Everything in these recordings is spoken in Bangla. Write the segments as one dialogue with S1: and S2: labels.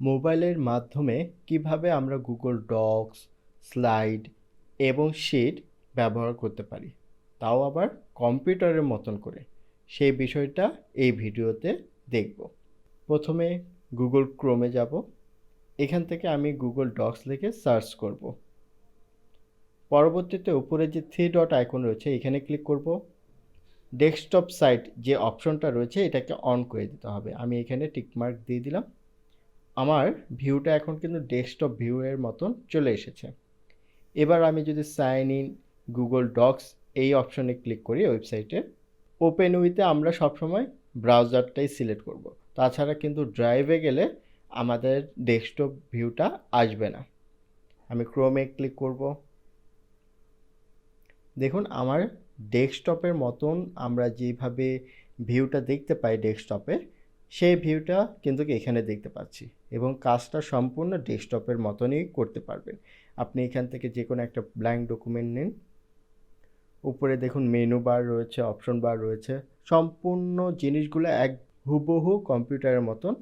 S1: মোবাইলের মাধ্যমে কিভাবে আমরা গুগল ডক্স, স্লাইড এবং শিট ব্যবহার করতে পারি, তাও আবার কম্পিউটারের মতন করে, সেই বিষয়টা এই ভিডিওতে দেখব। প্রথমে গুগল ক্রোমে যাব। এখান থেকে আমি গুগল ডক্স লিখে সার্চ করব। পরবর্তীতে উপরে যে থ্রি ডট আইকন রয়েছে এখানে ক্লিক করব। ডেস্কটপ সাইট যে অপশনটা রয়েছে এটাকে অন করে দিতে হবে। আমি এখানে টিকমার্ক দিয়ে দিলাম। আমার ভিউটা এখন কিন্তু ডেস্কটপ ভিউয়ের মতন চলে এসেছে। এবার আমি যদি সাইন ইন গুগল ডক্স এই অপশনে ক্লিক করি ওয়েবসাইটে, ওপেন উইথে আমরা সবসময় ব্রাউজারটাই সিলেক্ট করব। তাছাড়া কিন্তু ড্রাইভে গেলে আমাদের ডেস্কটপ ভিউটা আসবে না। আমি ক্রোমে ক্লিক করব। দেখুন আমার ডেস্কটপের মতন আমরা যেভাবে ভিউটা দেখতে পাই ডেস্কটপে, সেই ভিউটা কিন্তু এখানে দেখতে পাচ্ছি এবং কাজটা সম্পূর্ণ ডেস্কটপের মতনই করতে পারবেন। আপনি এখান থেকে যে কোনো একটা ব্ল্যাঙ্ক ডকুমেন্ট নিন। উপরে দেখুন মেনু বার রয়েছে, অপশন বার রয়েছে, সম্পূর্ণ জিনিসগুলো এক হুবহু কম্পিউটারের মতন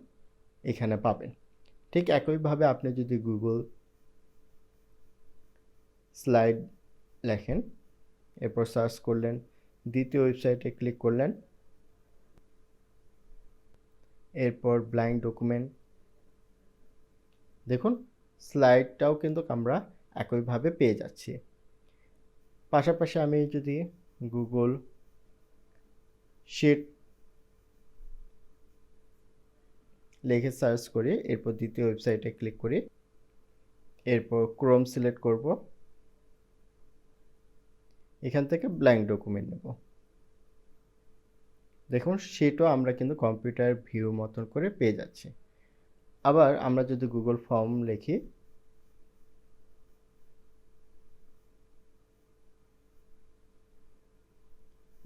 S1: এখানে পাবেন। ঠিক একইভাবে আপনি যদি গুগল স্লাইড লেখেন, এরপর সার্চ করলেন, দ্বিতীয় ওয়েবসাইটে ক্লিক করলেন, এরপর ব্ল্যাঙ্ক ডকুমেন্ট, দেখুন স্লাইডটাও কিন্তু আমরা একইভাবে পেয়ে যাচ্ছি। পাশাপাশি আমি যদি গুগল শিট লিখে সার্চ করি, এরপর দ্বিতীয় ওয়েবসাইটে ক্লিক করি, এরপর ক্রোম সিলেক্ট করব, এখান থেকে ব্ল্যাঙ্ক ডকুমেন্ট নেব। দেখুন সেটাও আমরা কিন্তু কম্পিউটার ভিউ মতন করে পেয়ে যাচ্ছি। আবার আমরা যদি গুগল ফর্ম লিখি,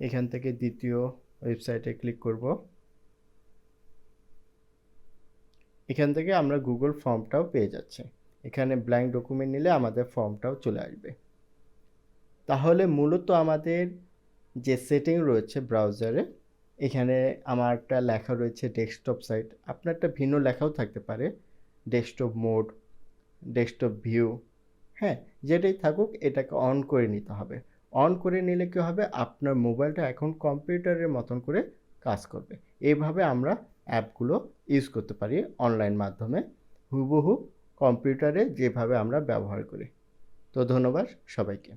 S1: এখান থেকে দ্বিতীয় ওয়েবসাইটে ক্লিক করব, এখান থেকে আমরা গুগল ফর্মটাও পেয়ে যাচ্ছি। এখানে ব্ল্যাঙ্ক ডকুমেন্ট নিলে আমাদের ফর্মটাও চলে আসবে। তাহলে মূলত আমাদের যে সেটিং রয়েছে ব্রাউজারে, এখানে আমার একটা লেখা রয়েছে ডেস্কটপ সাইট, আপনার একটা ভিন্ন লেখাও থাকতে পারে, ডেস্কটপ মোড, ডেস্কটপ ভিউ, হ্যাঁ যেটাই থাকুক এটাকে অন করে নিতে হবে। অন করে নিলে কী হবে, আপনার মোবাইলটা এখন কম্পিউটারের মতন করে কাজ করবে। এইভাবে আমরা অ্যাপগুলো ইউজ করতে পারি অনলাইন মাধ্যমে, হুবহু কম্পিউটারে যেভাবে আমরা ব্যবহার করি। তো ধন্যবাদ সবাইকে।